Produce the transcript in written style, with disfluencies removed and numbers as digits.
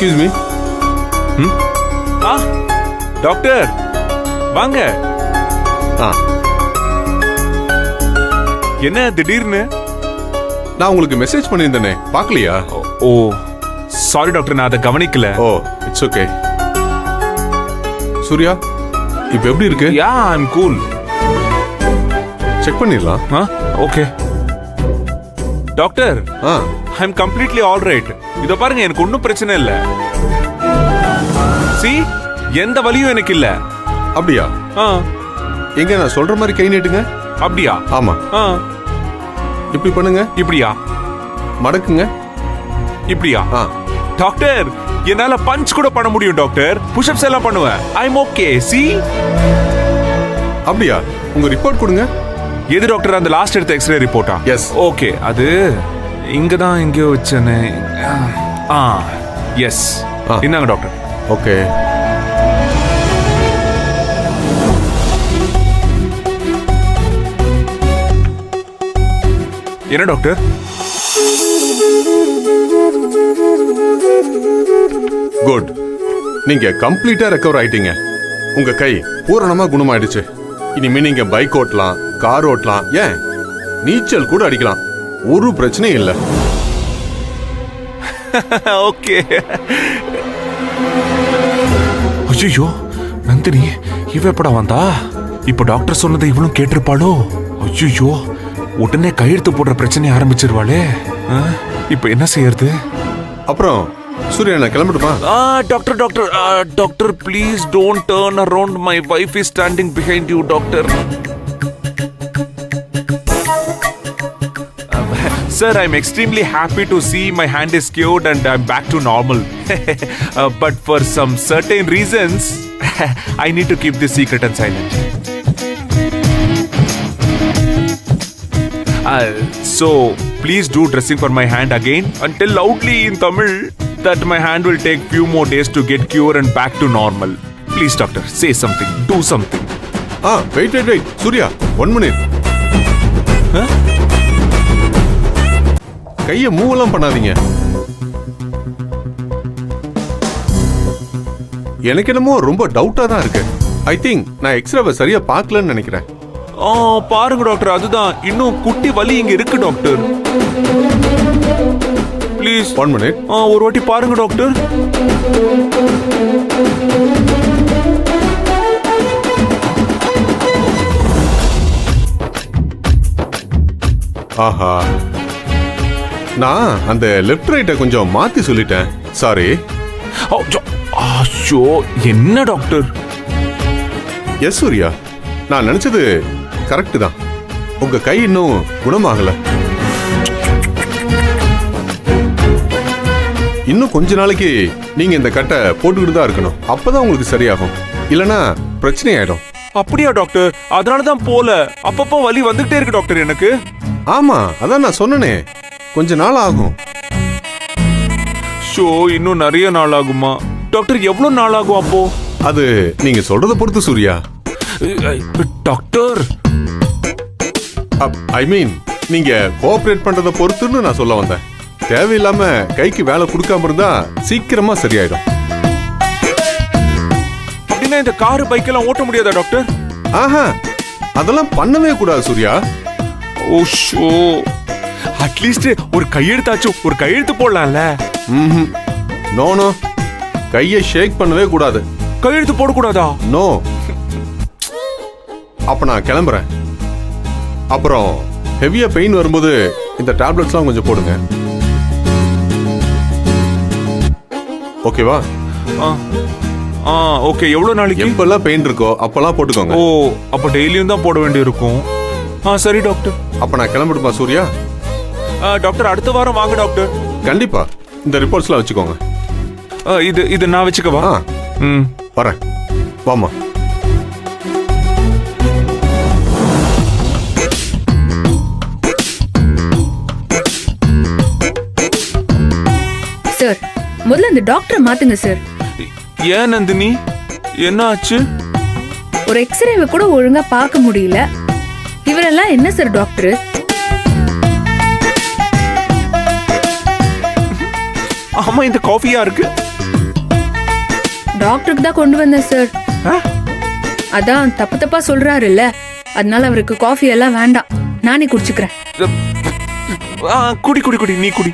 Excuse me. Doctor வாங்க. என்ன திடீர்னு? நான் உங்களுக்கு மெசேஜ் பண்ணியிருந்தேனே, பார்க்கலையா? ஓ சாரி டாக்டர், நான் அதை கவனிக்கல. ஓ இட்ஸ் ஓகே. சூர்யா இப்போ எப்படி இருக்கு? யா ஐ அம் கூல். செக் பண்ணிடலாம். ஓகே டாக்டர், ஐ அம் கம்ப்ளீட்லி ஆல் ரைட். இதோ பாருங்க, எனக்கு ஒன்றும் பிரச்சனை இல்லை. சி, எந்த வலியும் எனக்கு இல்ல. அப்படியா? எங்க நான் சொல்ற மாதிரி கை நீட்டுங்க. அப்படியா? ஆமா. இப்படி பண்ணுங்க. இப்படியா? மடக்குங்க. இப்படியா? டாக்டர், என்னால பஞ்ச் கூட பண்ண முடியும் டாக்டர். புஷ்அப்ஸ் எல்லாம் பண்ணுவேன். ஐ அம் ஓகே. சி. அப்படியா? உங்க ரிப்போர்ட் கொடுங்க. எது டாக்டர்? அந்த லாஸ்ட் எடுத்த எக்ஸ்ரே ரிப்போர்ட்டா? எஸ். ஓகே, அது இங்க தான் எங்கேயோ வச்சேனே. எஸ். இந்தாங்க டாக்டர். ஓகே. என்ன டாக்டர்? குட். நீங்க கம்ப்ளீட்டா ரெக்கவர் ஆயிட்டீங்க. உங்க கை பூரணமா குணமாயிடுச்சு. இனிமே நீங்க பைக் ஓட்டலாம், கார் ஓட்டலாம், ஏன் நீச்சல் கூட அடிக்கலாம். ஒரு பிரச்சனையும் இல்லை. ஓகே. ஐயோ நந்தினி, இவ எப்படா வந்தா? இப்ப டாக்டர் சொன்னதை இவளும் கேட்டிருப்பாளோ? ஐயோ, உடனே கையெழுத்து போடுற பிரச்சனை ஆரம்பிச்சிருவாளே. இப்ப என்ன செய்யறது? அப்புறம் சூர்யா, நான் கிளம்பட்டுமா? Doctor doctor doctor please don't turn around. My wife is standing behind you doctor. Sir, I'm extremely happy to see my hand is cured and I'm back to normal. But for some certain reasons, I need to keep this secret and silent. So, please do dressing for my hand again and tell loudly in Tamil that my hand will take few more days to get cured and back to normal. Please, doctor, say something. Do something. Wait. Surya, 1 minute. கையை மூவெல்லாம் பண்ணாதீங்க. எனக்கு என்னமோ ரொம்ப டவுட்டா தான் இருக்கு. I think நான் எக்ஸ்ரேவை சரியா பார்க்கலன்னு நினைக்கிறேன். பாருங்க டாக்டர், அதுதான் இன்னும் குட்டி வலி இங்க இருக்கு டாக்டர். Please 1 minute. ஒரு வாட்டி பாருங்க டாக்டர். ஆஹா, நான் அந்த லெஃப்ட் ரைட்டை கொஞ்சம் மாத்தி சொல்லிட்டேன். சாரி. என்ன டாக்டர்? எஸ் சூர்யா, நான் நினைச்சது கரெக்ட் தான். உங்க கை இன்னும் குணமாகல. இன்னும் கொஞ்ச நாளைக்கு நீங்க இந்த கட்டை போட்டுக்கிட்டு தான் இருக்கணும். அப்பதான் உங்களுக்கு சரியாகும். இல்லனா பிரச்சனை ஆயிடும். அப்படியா டாக்டர்? அதனாலதான் போல. அப்பப்போ வலி வந்துகிட்டே இருக்கு டாக்டர் எனக்கு. ஆமா, அதான் நான் சொன்னனே, கொஞ்ச நாள் ஆகும். இன்னும் நிறைய நாள் ஆகுமா டாக்டர்? எவ்வளவு நாள் ஆகும் அப்போ? அது நீங்க சொல்றத பொறுத்து சூர்யா. டாக்டர், ஐ மீன் நீங்க கோஆபரேட் பண்றத பொறுத்துன்னு நான் சொல்ல வந்தேன். தேவையில்லாம கைக்கு வேலை கொடுக்காம இருந்தா சீக்கிரமா சரியாயிடும். அப்படின்னா இந்த காரு பைக் எல்லாம் ஓட்ட முடியாதா டாக்டர்? ஆஹா, அதெல்லாம் பண்ணவே கூடாது சூர்யா. ஓஷோ, அட்லீஸ்ட் ஒரு கையெழுத்தாச்சும், ஒரு கையெழுத்து போடலாம்ல. நோ, கையை ஷேக் பண்ணவே கூடாது. கையெழுத்து போடக்கூடாதா? நோ. அப்ப நான் கிளம்புறேன். அப்புறம் ஹெவியா பெயின் வரும்போது இந்த டேப்லெட்ஸ்லாம் கொஞ்சம் போடுங்க. ஓகேவா? ஓகே. எவ்வளவு நாளைக்கு? எப்பெல்லாம் பெயின் இருக்கோ அப்பெல்லாம் போட்டுக்கோங்க. ஓ, அப்ப டெய்லியும் தான் போட வேண்டி இருக்கும். சரி டாக்டர். அப்ப நான் கிளம்பிடுமா சூர்யா? டாக்டர், அடுத்த வாரம் வாங்க டாக்டர். கண்டிப்பா. இந்த ரிப்போர்ட்ஸ்லாம் வச்சுக்கோங்க. இது நான் வச்சுக்கவா? வரேன். வாமா. சார், முதல்ல இந்த டாக்டரை மாத்துங்க சார். ஏன் நந்தினி, என்ன ஆச்சு? ஒரு எக்ஸ்ரேவை கூட ஒழுங்கா பார்க்க முடியல. இவரெல்லாம் என்ன சார் டாக்டர்? ஆமா, இந்த காஃபியா இருக்கு. டாக்டருக்கு தான் கொண்டு வந்தேன் சார். ஆ? அதான் தப்பு தப்பா சொல்றாருல்ல, அதனால அவருக்கு காஃபி எல்லாம் வேண்டாம், நானே குடிச்சுக்கிறேன். குடி குடி குடி, நீ குடி.